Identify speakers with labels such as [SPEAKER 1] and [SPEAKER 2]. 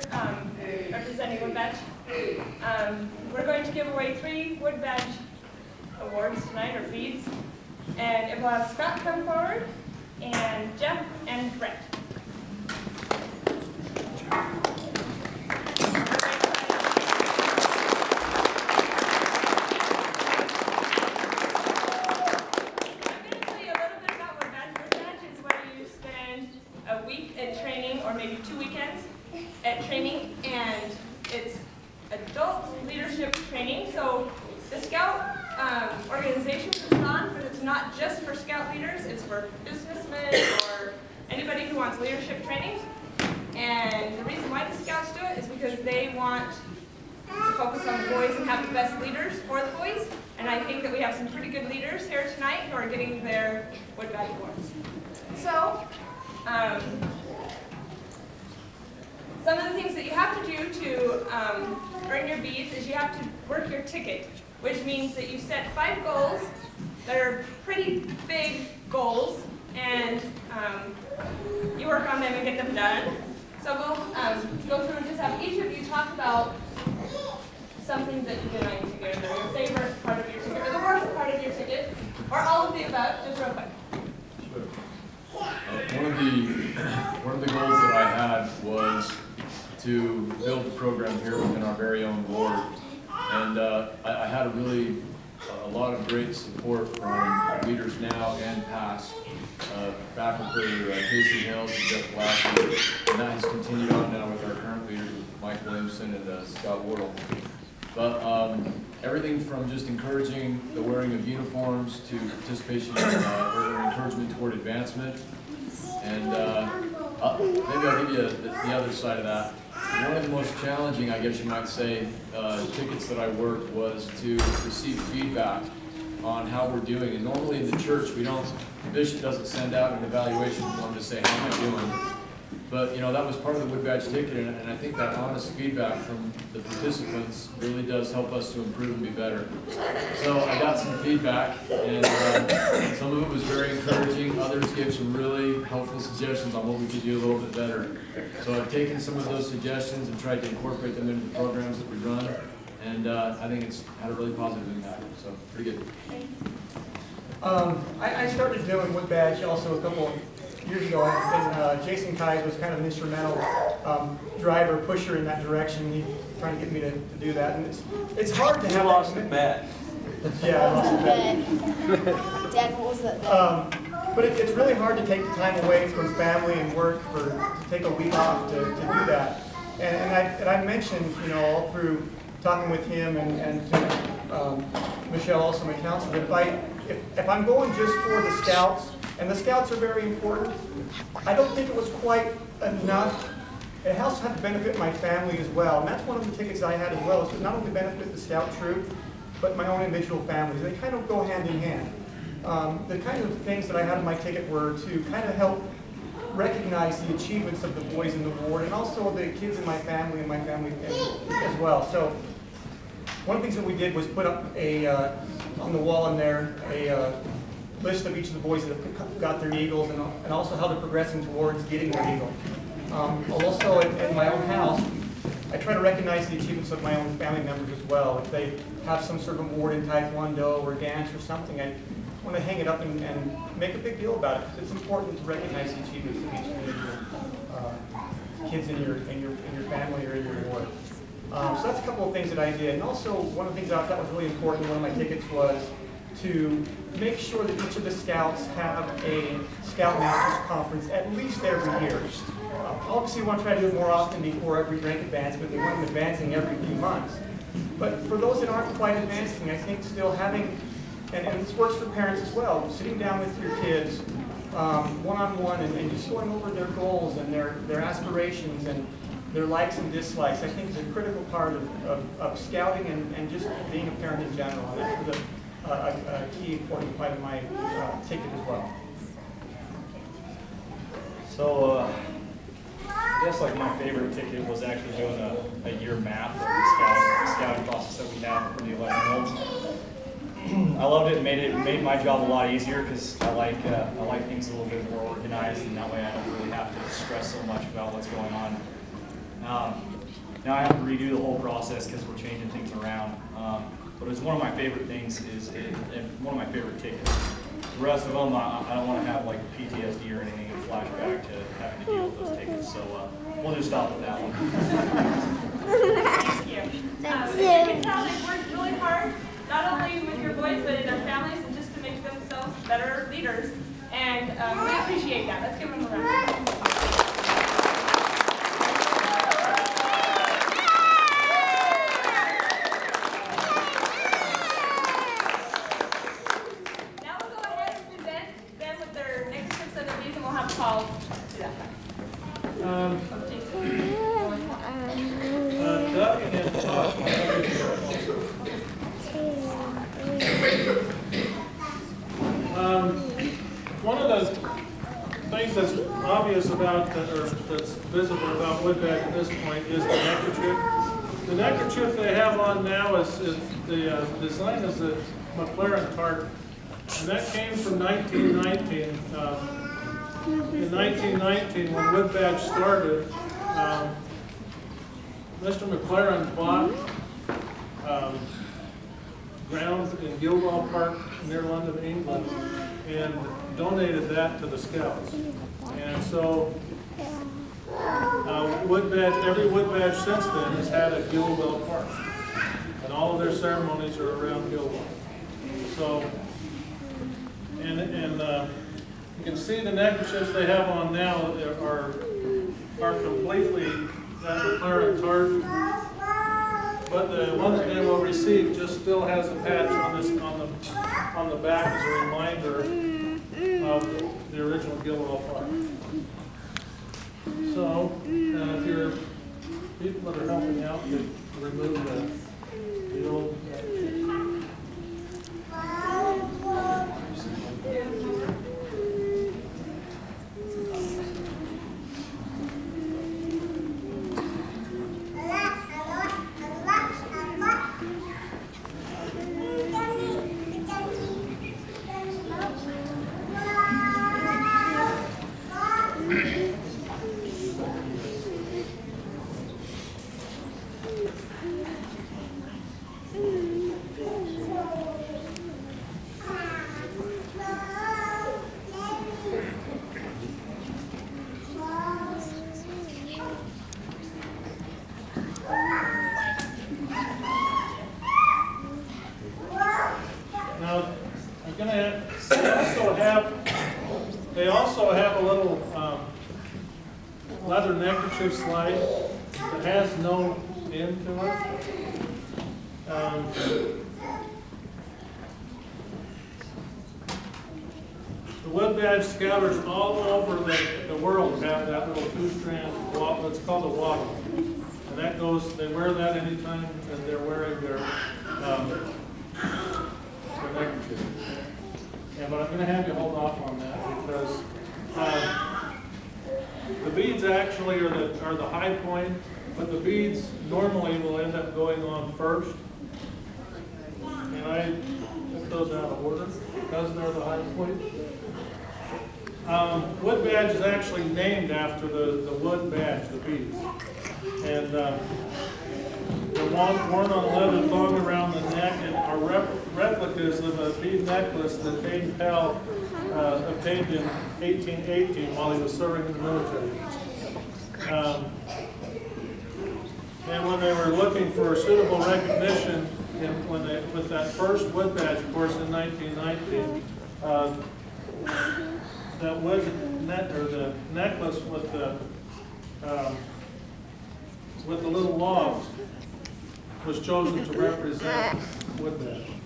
[SPEAKER 1] here representing Woodbadge. We're going to give away 3 Woodbadge awards tonight, or feeds. And it will have Scott come forward, and Jeff, and Brett. Or maybe 2 weekends at training, and it's adult leadership training. So the Scout organization puts it on, but it's not just for Scout leaders, it's for businessmen or anybody who wants leadership training. And the reason why the Scouts do it is because they want to focus on the boys and have the best leaders for the boys. And I think that we have some pretty good leaders here tonight who are getting their Woodbadge awards. So, some of the things that you have to do to earn your beads is you have to work your ticket, which means that you set 5 goals that are pretty big goals, and you work on them and get them done. So we'll go through and just have each of you talk about something that you've been eyeing to get, or your favorite part of your ticket, or the worst part of your ticket, or all of the above, just real quick.
[SPEAKER 2] One of the goals that I had was to build a program here within our very own ward, and I had a lot of great support from leaders now and past, back with Casey Hills and Jeff Lashley, and that has continued on now with our current leaders, Mike Williamson and Scott Wardle. But everything from just encouraging the wearing of uniforms to participation or encouragement toward advancement. And maybe I'll give you the other side of that. One of the most challenging, I guess you might say, tickets that I worked was to receive feedback on how we're doing. And normally in the church, the bishop doesn't send out an evaluation form to say, how am I doing? But, you know, that was part of the Woodbadge ticket, and I think that honest feedback from the participants really does help us to improve and be better. So I got some feedback, and some of it was very encouraging. Others gave some really helpful suggestions on what we could do a little bit better. So I've taken some of those suggestions and tried to incorporate them into the programs that we run, and I think it's had a really positive impact, so pretty good.
[SPEAKER 3] I started doing Woodbadge also a couple years ago, and Jason Kais was kind of an instrumental driver, pusher in that direction. He trying to get me to do that, and it's hard to have.
[SPEAKER 4] You lost the bet.
[SPEAKER 3] Yeah, I lost the bet.
[SPEAKER 5] Dad, what was that?
[SPEAKER 3] But it's really hard to take the time away from family and work to take a week off to do that. And I mentioned, you know, all through talking with him and Michelle, also my counselor, that if I'm going just for the Scouts, and the Scouts are very important, I don't think it was quite enough. It has to benefit my family as well, and that's one of the tickets I had as well, is to not only benefit the Scout troop, but my own individual families. They kind of go hand in hand. The kind of things that I had in my ticket were to kind of help recognize the achievements of the boys in the ward, and also the kids in my family and my family as well. So one of the things that we did was put up on the wall in there a list of each of the boys that have got their Eagles, and also how they're progressing towards getting their Eagle. Also at my own house, I try to recognize the achievements of my own family members as well. If they have some sort of award in Taekwondo or dance or something, I want to hang it up and make a big deal about it. It's important to recognize the achievements of each individual kids in your family or in your ward. So that's a couple of things that I did. And also, one of the things I thought was really important, one of my tickets was to make sure that each of the Scouts have a Scoutmasters Conference at least every year. Obviously, we want to try to do it more often before every rank advancement. We want them advancing every few months. But for those that aren't quite advancing, I think still having, and this works for parents as well, sitting down with your kids one-on-one and just going over their goals and their aspirations and their likes and dislikes, I think is a critical part of scouting and just being a parent in general. And that was a key important part of my ticket as well.
[SPEAKER 4] So I guess like my favorite ticket was actually doing a year map of the scouting process that we have for the 11-year-olds. I loved it. It made my job a lot easier because I like things a little bit more organized, and that way I don't really have to stress so much about what's going on Now I have to redo the whole process because we're changing things around. But it's one of my favorite things and one of my favorite tickets. The rest of them, I don't want to have like PTSD or anything and flashback to having to deal with those tickets. So we'll just stop with that one.
[SPEAKER 1] Thank you. As you can tell, they've worked really hard, not only with your boys, but in their families, and just to make themselves better leaders. And we appreciate that. Let's give them a round. Now we'll go ahead and present them with their next 6 of these, and we'll have Paul do that.
[SPEAKER 6] Doug and Todd. One of the things that's obvious about, or that's visible about Woodbadge at this point is the neckerchief. The neckerchief they have on now is the design is the McLaren tartan, and that came from 1919. In 1919, when Woodbadge started, Mr. McLaren bought ground in Guildhall Park near London, England, and donated that to the Scouts. And so Woodbadge, every Woodbadge since then has had a Guildhall Park, and all of their ceremonies are around Guildhall. So, and you can see the neckerchiefs they have on now are completely that McLaren tartan, but the one that they will receive just still has a patch on the back as a reminder of the original Guildhall Park. So, if your people that are helping out could remove the old. Now, they also have a little leather neckerchief slide that has no end to it. The Woodbadge Scouters all over the world have that little two-strand, it's called a waddle. And that goes, they wear that anytime that they're wearing their neckerchief. Yeah, but I'm going to have you hold off on that because the beads actually are the high point, but the beads normally will end up going on first. And I took those out of order because they're the high point. Woodbadge is actually named after the wood badge, the beads. And they're worn on a leather thong around the neck and are replicas of a bead necklace that Baden Powell obtained in 1818 while he was serving in the military. And when they were looking for suitable recognition with that first Woodbadge course in 1919, that the necklace with the little logs was chosen to represent Woodbadge.